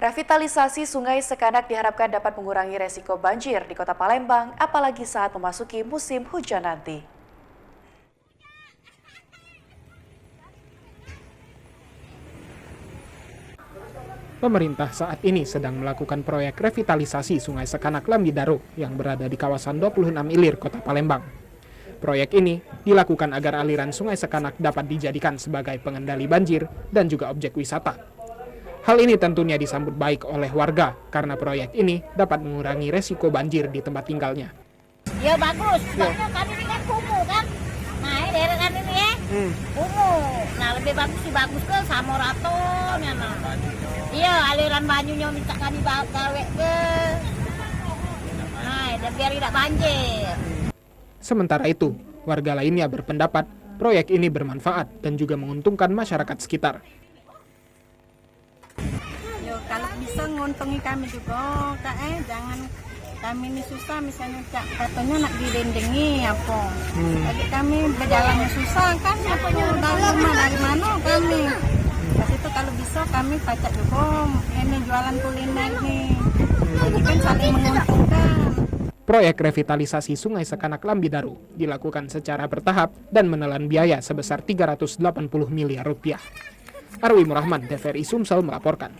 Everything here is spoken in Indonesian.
Revitalisasi Sungai Sekanak diharapkan dapat mengurangi resiko banjir di Kota Palembang, apalagi saat memasuki musim hujan nanti. Pemerintah saat ini sedang melakukan proyek revitalisasi Sungai Sekanak Lambidaro yang berada di kawasan 26 Ilir, Kota Palembang. Proyek ini dilakukan agar aliran Sungai Sekanak dapat dijadikan sebagai pengendali banjir dan juga objek wisata. Hal ini tentunya disambut baik oleh warga karena proyek ini dapat mengurangi resiko banjir di tempat tinggalnya. Ya bagus, soalnya kami ini kan kumuh kan. Nah ini daerah kan ini ya, kumuh. Nah lebih bagus sih bagus ke Samoraton ya nah. Iya aliran banyunya minta kami gawe ke. Nah biar tidak banjir. Sementara itu, warga lainnya berpendapat proyek ini bermanfaat dan juga menguntungkan masyarakat sekitar. Yo, kalau bisa nguntungi kami juga, jangan kami ini susah misalnya katanya nak didendengi apa. Jadi kami berjalannya susah kan, apa dari mana kami. Pas itu kalau bisa kami pacak juga ini jualan kuliner nih. Jadi kan saling menguntungkan. Proyek revitalisasi Sungai Sekanak Lambidaro dilakukan secara bertahap dan menelan biaya sebesar 380 miliar rupiah. Arwi Murahman, TVRI Sumsel melaporkan.